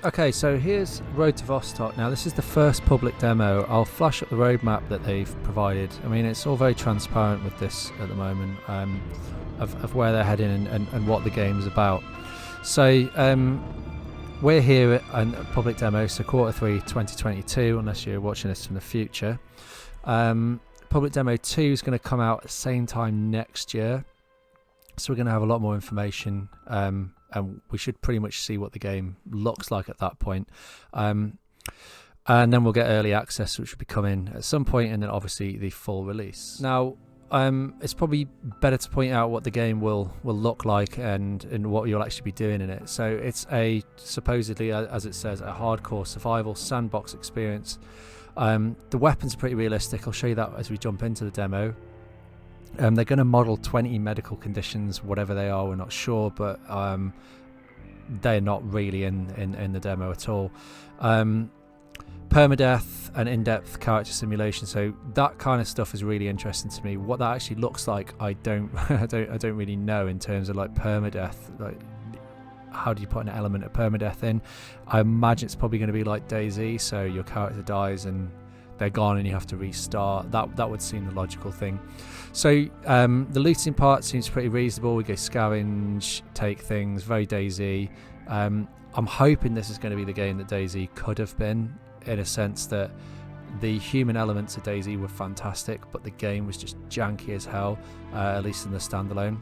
Okay, so here's Road to Vostok. Now, this is the first public demo. I'll flash up the roadmap that they've provided. I mean, it's all very transparent with this at the moment, of where they're heading and what the game's about. So, we're here at a public demo, so Q3 2022, unless you're watching this from the future. Public demo 2 is going to come out at the same time next year. So we're going to have a lot more information, and we should pretty much see what the game looks like at that point. And then we'll get early access, which will be coming at some point, and then obviously the full release. Now, it's probably better to point out what the game will look like and what you'll actually be doing in it. So it's a, supposedly, as it says, a hardcore survival sandbox experience. The weapons are pretty realistic. I'll show you that as we jump into the demo. They're going to model 20 medical conditions, whatever they are, we're not sure, but they're not really in the demo at all. Permadeath and in-depth character simulation, so that kind of stuff is really interesting to me. What that actually looks like, I don't really know in terms of like permadeath. Like, how do you put an element of permadeath in? I imagine it's probably going to be like DayZ, so your character dies and they're gone and you have to restart. That would seem the logical thing. So the looting part seems pretty reasonable. We go scavenge, take things, very DayZ. I'm hoping this is going to be the game that DayZ could have been, in a sense that the human elements of DayZ were fantastic, but the game was just janky as hell, at least in the standalone.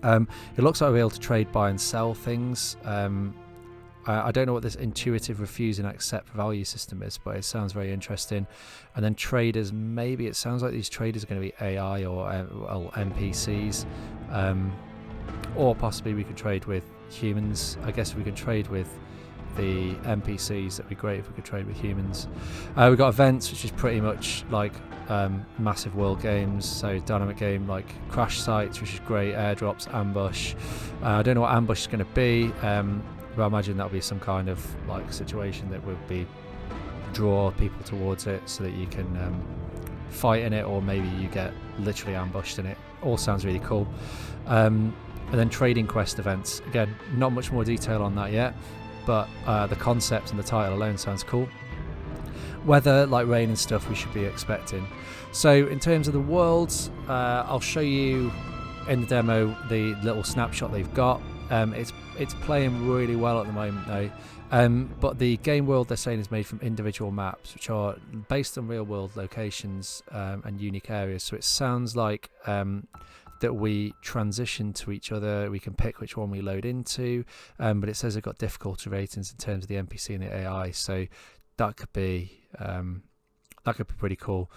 It looks like we're able to trade, buy and sell things. I don't know what this intuitive refuse and accept value system is, but it sounds very interesting. And then traders, maybe it sounds like these traders are going to be AI or NPCs, or possibly we could trade with humans. I guess if we could trade with the NPCs, that'd be great if we could trade with humans. We've got events, which is pretty much like massive world games, so dynamic game like crash sites, which is great, airdrops, ambush. I don't know what ambush is going to be. But I imagine that'll be some kind of like situation that will be draw people towards it so that you can fight in it, or maybe you get literally ambushed in it. All sounds really cool. And then trading quest events. Again, not much more detail on that yet, but the concept and the title alone sounds cool. Weather, like rain and stuff, we should be expecting. So in terms of the worlds, I'll show you in the demo the little snapshot they've got. It's playing really well at the moment though, but the game world they're saying is made from individual maps, which are based on real world locations and unique areas. So it sounds like that we transition to each other, we can pick which one we load into, but it says they've got difficulty ratings in terms of the NPC and the AI, so that could be pretty cool.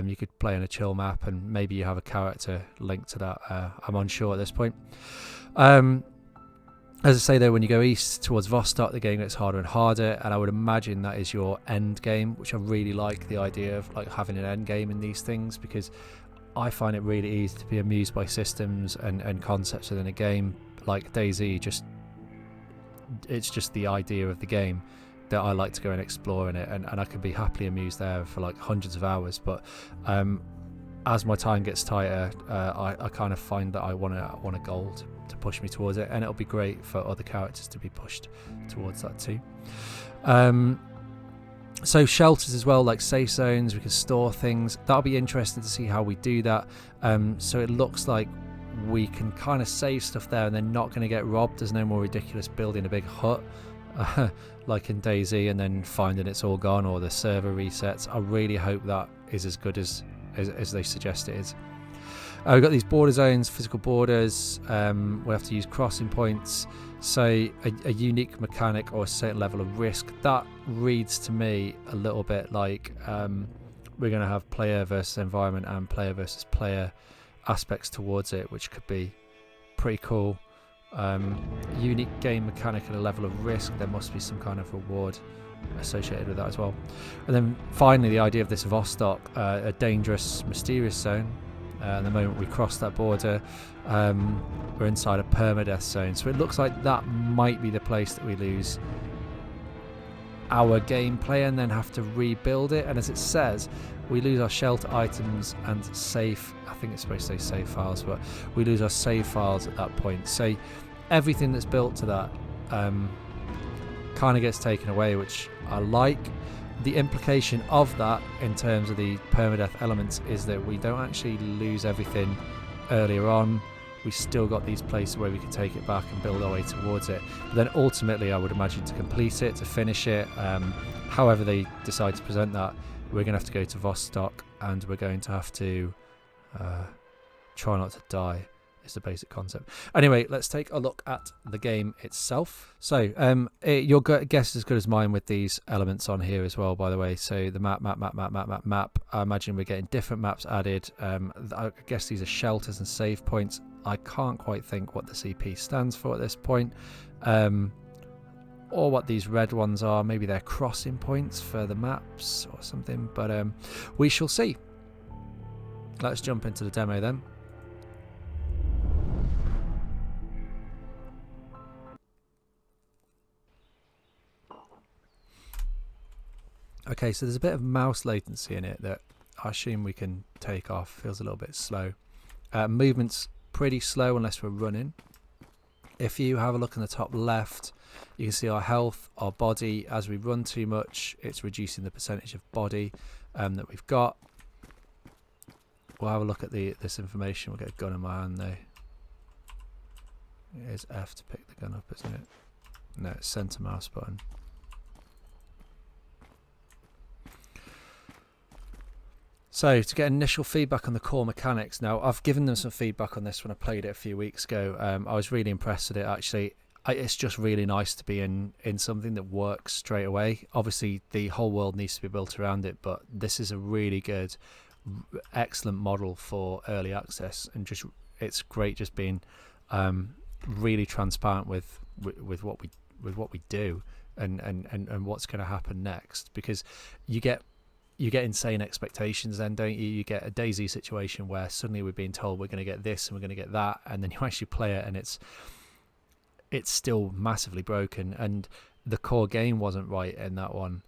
You could play on a chill map and maybe you have a character linked to that. I'm unsure at this point. As I say though, when you go east towards Vostok, the game gets harder and harder, and I would imagine that is your end game, which I really like the idea of, like having an end game in these things, because I find it really easy to be amused by systems and concepts within a game. Like DayZ, it's just the idea of the game that I like to go and explore in it, and I could be happily amused there for like hundreds of hours. But as my time gets tighter, I kind of find that I want a goal to push me towards it, and it'll be great for other characters to be pushed towards that too. So shelters as well, like safe zones, we can store things. That'll be interesting to see how we do that. So it looks like we can kind of save stuff there and they're not going to get robbed. There's no more ridiculous building a big hut like in DayZ and then finding it's all gone, or the server resets. I really hope that is as good as they suggest it is. We've got these border zones, physical borders. We have to use crossing points. So a unique mechanic or a certain level of risk. That reads to me a little bit like we're going to have player versus environment and player versus player aspects towards it, which could be pretty cool. Unique game mechanic and a level of risk. There must be some kind of reward associated with that as well. And then finally, the idea of this Vostok, a dangerous, mysterious zone. The moment we cross that border, we're inside a permadeath zone. So it looks like that might be the place that we lose our gameplay and then have to rebuild it. And as it says, we lose our shelter items and save, I think it's supposed to say save files, but we lose our save files at that point. So everything that's built to that kind kind of gets taken away, which I like. The implication of that in terms of the permadeath elements is that we don't actually lose everything earlier on. We still got these places where we can take it back and build our way towards it. But then ultimately, I would imagine to complete it, to finish it, however they decide to present that, we're going to have to go to Vostok, and we're going to have to try not to die. Is the basic concept. Anyway, let's take a look at the game itself. So your guess is as good as mine with these elements on here as well, by the way. So the map. I imagine we're getting different maps added. I guess these are shelters and save points. I can't quite think what the CP stands for at this point, or what these red ones are. Maybe they're crossing points for the maps or something, but we shall see. Let's jump into the demo then. Okay, so there's a bit of mouse latency in it that I assume we can take off. Feels a little bit slow. Movement's pretty slow unless we're running. If you have a look in the top left, you can see our health, our body. As we run too much, it's reducing the percentage of body that we've got. We'll have a look at this information. We'll get a gun in my hand though. It is F to pick the gun up, isn't it? No, it's center mouse button. So to get initial feedback on the core mechanics, now I've given them some feedback on this when I played it a few weeks ago. I was really impressed with it actually. It's just really nice to be in something that works straight away. Obviously the whole world needs to be built around it, but this is a really good, excellent model for early access, and just it's great just being really transparent with what we do and what's going to happen next, because you get insane expectations then, don't you? You get a DayZ situation where suddenly we're being told we're going to get this and we're going to get that, and then you actually play it and it's still massively broken, and the core game wasn't right in that one,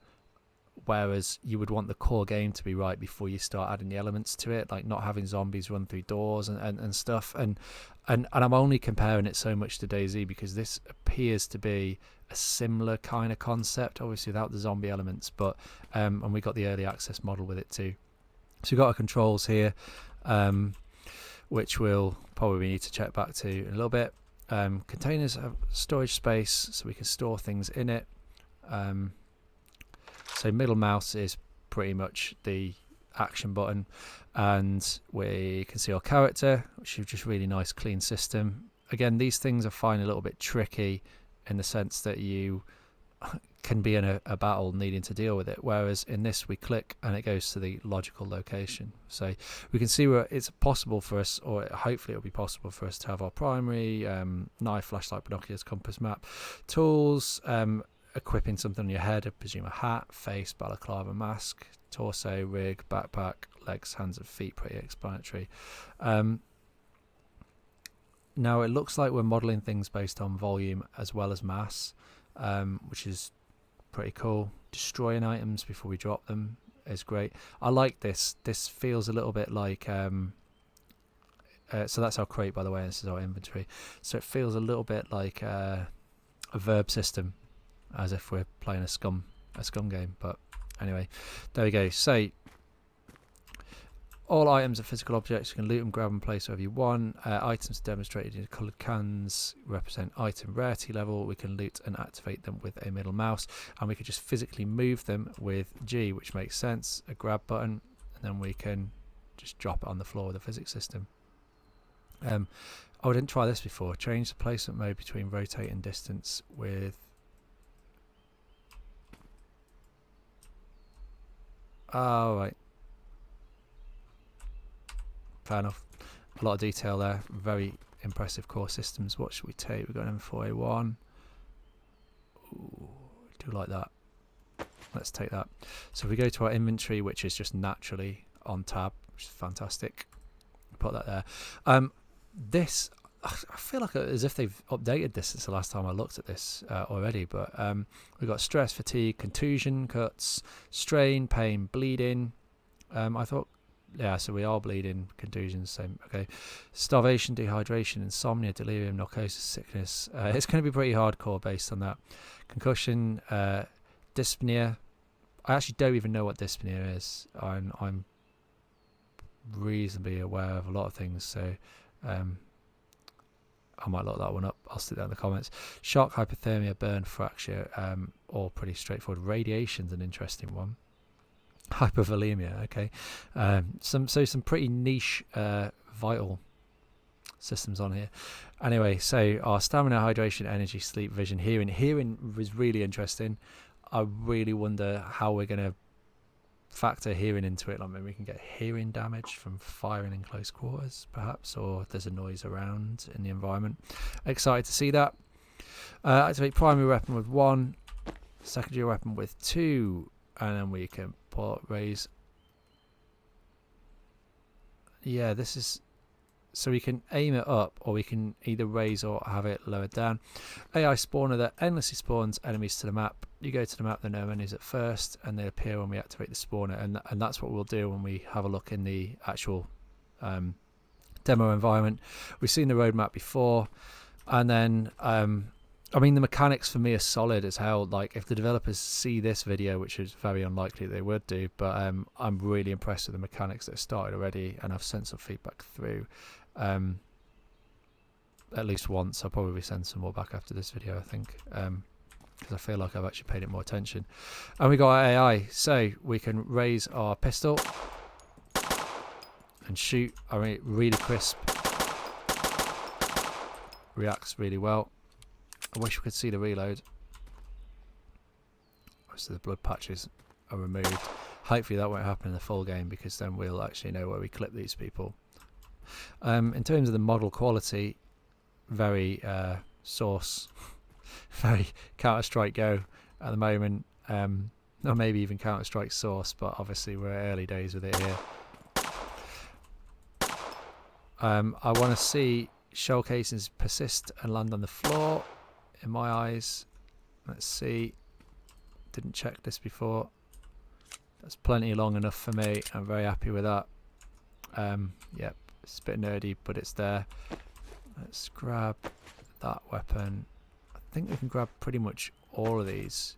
whereas you would want the core game to be right before you start adding the elements to it, like not having zombies run through doors and stuff, and I'm only comparing it so much to DayZ because this appears to be a similar kind of concept, obviously without the zombie elements, but and we got the early access model with it too. So we've got our controls here, which we'll probably need to check back to in a little bit. Containers have storage space, so we can store things in it. So middle mouse is pretty much the action button, and we can see our character, which is just really nice, clean system. Again, these things I find a little bit tricky in the sense that you can be in a battle needing to deal with it, whereas in this we click and it goes to the logical location. So we can see where it's possible for us, or hopefully it'll be possible for us to have our primary, knife, flashlight, binoculars, compass, map, tools, equipping something on your head, I presume a hat, face, balaclava, mask, torso, rig, backpack, legs, hands and feet, pretty explanatory. Now it looks like we're modelling things based on volume as well as mass, which is pretty cool. Destroying items before we drop them is great. I like this. This feels a little bit like so that's our crate, by the way, and this is our inventory. So it feels a little bit like a verb system, as if we're playing a scum game. But anyway, there we go. So all items are physical objects. You can loot them, grab them, place wherever you want. Items demonstrated in coloured cans represent item rarity level. We can loot and activate them with a middle mouse, and we can just physically move them with G, which makes sense. A grab button, and then we can just drop it on the floor with the physics system. I didn't try this before. Change the placement mode between rotate and distance with... Oh, right. Fair enough. A lot of detail there. Very impressive core systems. What should we take? We've got an M4A1. Ooh, do like that. Let's take that. So if we go to our inventory, which is just naturally on tab, which is fantastic. Put that there. This, I feel like as if they've updated this since the last time I looked at this already, but we've got stress, fatigue, contusion, cuts, strain, pain, bleeding. I thought Yeah, so we are bleeding, contusions, same. Okay, starvation, dehydration, insomnia, delirium, narcosis, sickness. It's going to be pretty hardcore based on that. Concussion, dyspnea. I actually don't even know what dyspnea is. I'm reasonably aware of a lot of things, so I might look that one up. I'll stick that in the comments. Shock, hypothermia, burn, fracture, all pretty straightforward. Radiation's an interesting one. Hypovolemia, okay. Some pretty niche vital systems on here. Anyway, so our stamina, hydration, energy, sleep, vision, hearing. Hearing was really interesting. I really wonder how we're going to factor hearing into it. Like maybe we can get hearing damage from firing in close quarters, perhaps, or if there's a noise around in the environment. Excited to see that. Activate primary weapon with 1, secondary weapon with 2, and then we can raise. Yeah, this is so we can aim it up, or we can either raise or have it lowered down. AI spawner that endlessly spawns enemies to the map. You go to the map, there are no enemies at first, and they appear when we activate the spawner, and that's what we'll do when we have a look in the actual demo environment. We've seen the roadmap before, and then I mean, the mechanics for me are solid as hell. Like, if the developers see this video, which is very unlikely they would do, but I'm really impressed with the mechanics that have started already, and I've sent some feedback through. At least once. I'll probably send some more back after this video, I think, because I feel like I've actually paid it more attention. And we got our AI, so we can raise our pistol and shoot. I mean, really crisp, reacts really well. I wish we could see the reload. Most of the blood patches are removed. Hopefully that won't happen in the full game, because then we'll actually know where we clip these people. In terms of the model quality, very Source, very Counter-Strike Go at the moment. Or maybe even Counter-Strike Source, but obviously we're early days with it here. I want to see shell casings persist and land on the floor. In my eyes, let's see. Didn't check this before. That's plenty long enough for me. I'm very happy with that. Yep, it's a bit nerdy, but it's there. Let's grab that weapon. I think we can grab pretty much all of these,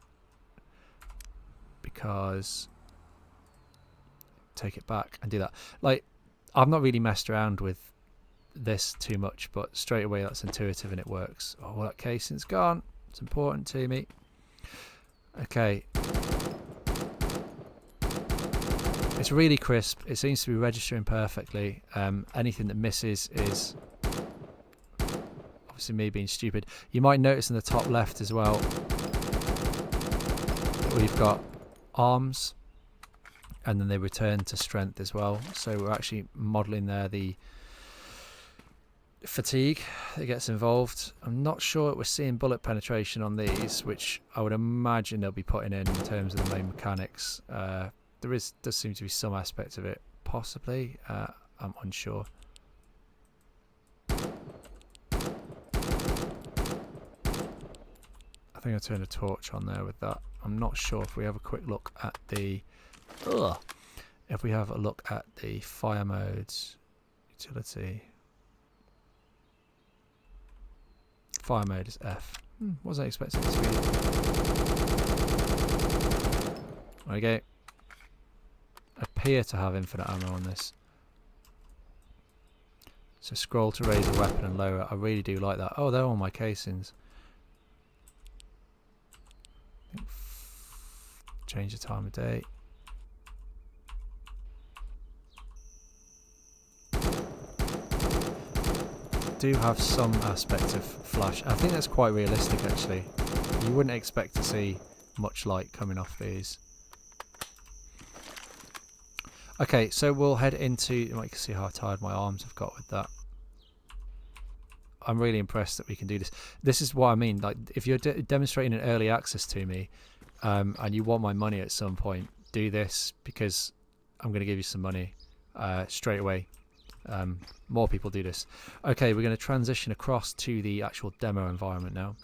because take it back and do that. Like, I've not really messed around with this too much, but straight away that's intuitive and it works. Oh, well, that casing's gone. It's important to me. Okay, it's really crisp. It seems to be registering perfectly. Anything that misses is obviously me being stupid. You might notice in the top left as well that we've got arms, and then they return to strength as well. So we're actually modeling there the fatigue that gets involved. I'm not sure we're seeing bullet penetration on these, which I would imagine they'll be putting in terms of the main mechanics. Does seem to be some aspect of it, possibly. I'm unsure. I think I turned a torch on there with that. I'm not sure. If we have a quick look at the if we have a look at the fire modes, utility, fire mode is F. Wasn't expecting it to be. Okay. Appear to have infinite ammo on this. So scroll to raise a weapon and lower it. I really do like that. Oh, they're all my casings. Change the time of day. Do have some aspect of flash. I think that's quite realistic, actually. You wouldn't expect to see much light coming off these. Okay, so we'll head into. You can see how tired my arms have got with that. I'm really impressed that we can do this. This is what I mean. Like, if you're demonstrating an early access to me, and you want my money at some point, do this, because I'm going to give you some money straight away. More people do this. Okay, we're going to transition across to the actual demo environment now.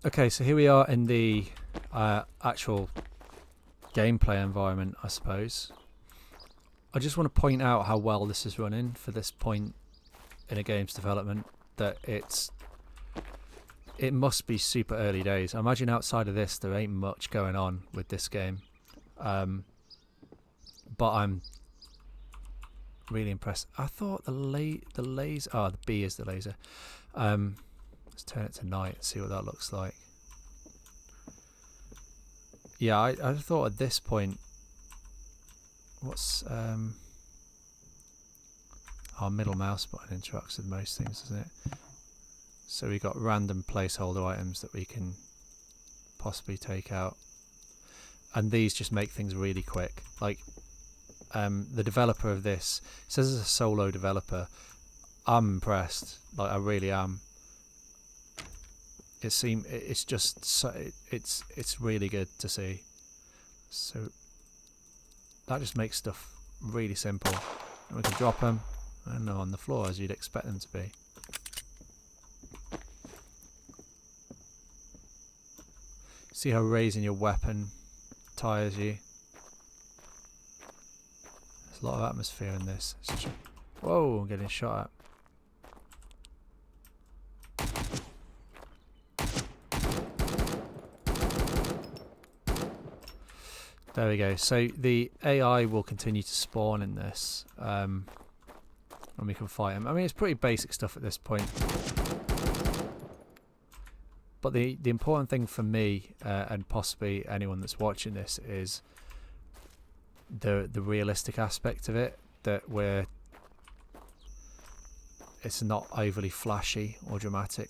Okay, so here we are in the actual gameplay environment, I suppose. I just want to point out how well this is running for this point in a game's development, that it must be super early days. I imagine outside of this there ain't much going on with this game, but I'm really impressed. I thought the laser, the B is the laser. Let's turn it to night and see what that looks like. Yeah, I thought at this point, what's our middle mouse button interacts with most things, doesn't it? So we got random placeholder items that we can possibly take out, and these just make things really quick. Like the developer of this says it's a solo developer. I'm impressed. Like I really am. It's just so, it's really good to see. So that just makes stuff really simple, and we can drop them, I don't know, on the floor as you'd expect them to be. See how raising your weapon tires you. There's a lot of atmosphere in this. Whoa, I'm getting shot at. There we go. So the AI will continue to spawn in this, and we can fight them. I mean, it's pretty basic stuff at this point. But the important thing for me, and possibly anyone that's watching this, is the realistic aspect of it. That it's not overly flashy or dramatic.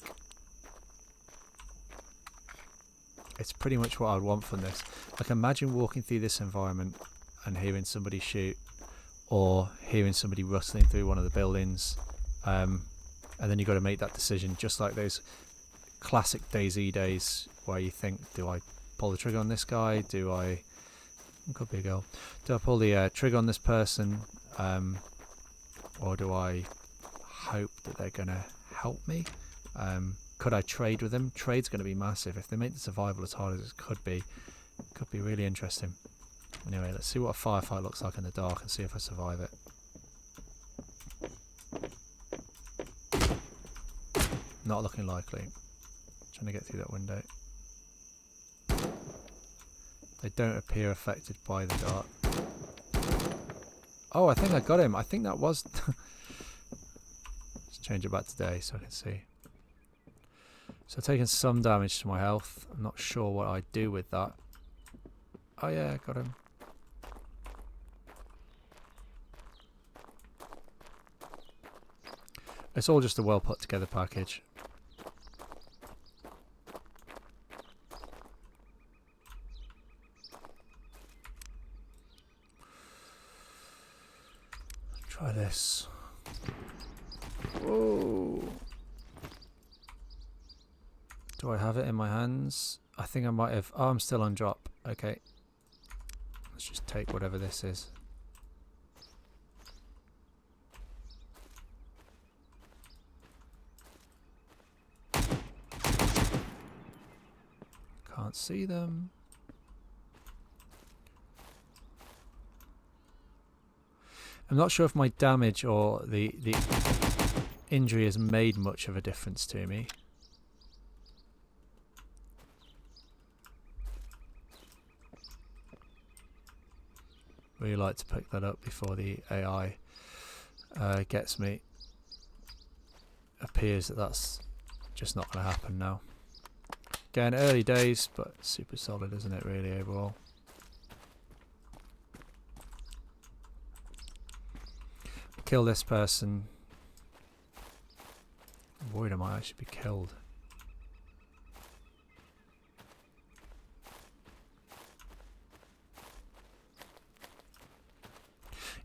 It's pretty much what I would want from this. Like, imagine walking through this environment and hearing somebody shoot, or hearing somebody rustling through one of the buildings, and then you've got to make that decision, just like those classic DayZ days where you think, do I pull the trigger on this guy? Do I... could be a girl. Do I pull the trigger on this person? Or do I hope that they're going to help me? Could I trade with them? Trade's going to be massive. If they make the survival as hard as it could be really interesting. Anyway, let's see what a firefight looks like in the dark and see if I survive it. Not looking likely. Trying to get through that window. They don't appear affected by the dark. Oh, I think I got him. I think that was... Let's change it back to day so I can see. So I've taken some damage to my health. I'm not sure what I do with that. Oh yeah, got him. It's all just a well put together package. Try this. Whoa. Do I have it in my hands? I think I might have. Oh, I'm still on drop. Okay. Let's just take whatever this is. Can't see them. I'm not sure if my damage or the injury has made much of a difference to me. Really like to pick that up before the AI gets me. Appears that that's just not going to happen now. Again, early days, but super solid, isn't it, really, overall? Kill this person. I'm worried I might actually be killed.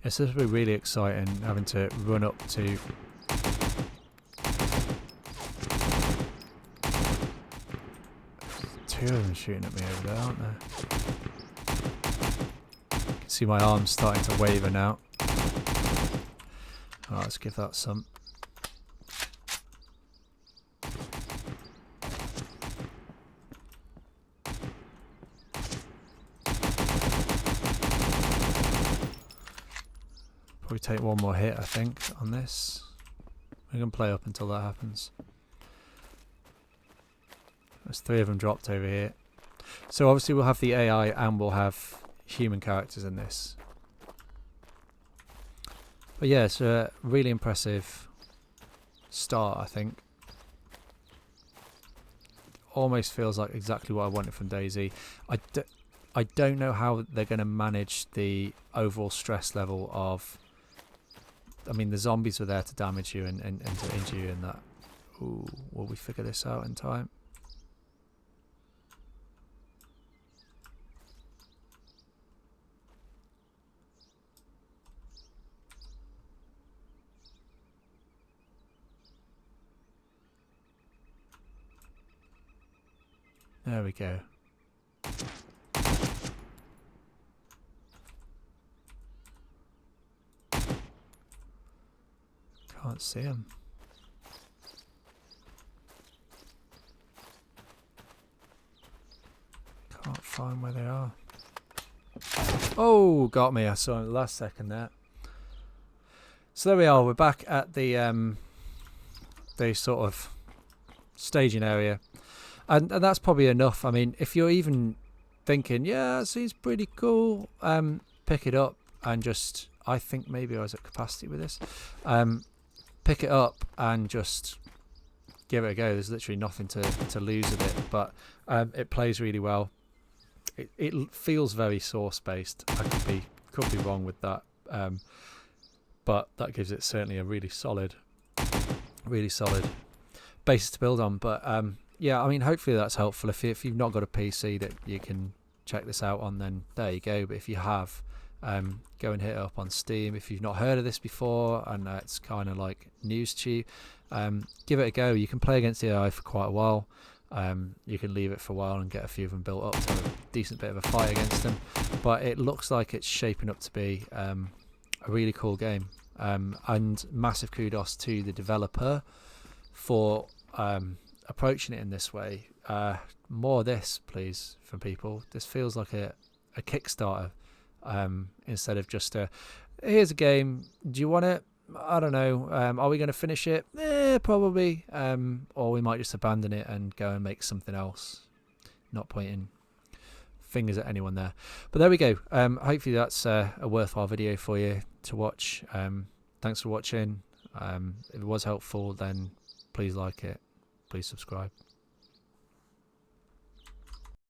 Yes, this will be really exciting, having to run up to... Two of them shooting at me over there, aren't there? You can see my arms starting to waver now. Alright, let's give that some. Probably take one more hit, I think, on this. We're going to play up until that happens. There's 3 of them dropped over here. So obviously we'll have the AI and we'll have human characters in this. But yeah, it's a really impressive start, I think. Almost feels like exactly what I wanted from DayZ. I don't know how they're going to manage the overall stress level of... I mean, the zombies were there to damage you and to injure you and that. Ooh, will we figure this out in time? There we go. Can't see them. Can't find where they are. Oh, got me. I saw it the last second there. So there we are. We're back at the sort of staging area. And that's probably enough. I mean, if you're even thinking, yeah, it seems pretty cool, pick it up and just... I think maybe I was at capacity with this. Pick it up and just give it a go. There's literally nothing to lose with it, but it plays really well. It feels very source based. I could be wrong with that, but that gives it certainly a really solid basis to build on. But yeah, I mean, hopefully that's helpful. If you've not got a PC that you can check this out on, then there you go. But if you have, go and hit it up on Steam. If you've not heard of this before and it's kind of like news to you, give it a go. You can play against the AI for quite a while. You can leave it for a while and get a few of them built up to a decent bit of a fight against them. But it looks like it's shaping up to be a really cool game. And massive kudos to the developer for approaching it in this way. More of this, please, from people. This feels like a Kickstarter. Instead of just here's a game, do you want it? I don't know. Are we going to finish it? Probably. Or we might just abandon it and go and make something else. Not pointing fingers at anyone there. But there we go. Hopefully that's a worthwhile video for you to watch. Thanks for watching. If it was helpful, then please like it. Please subscribe.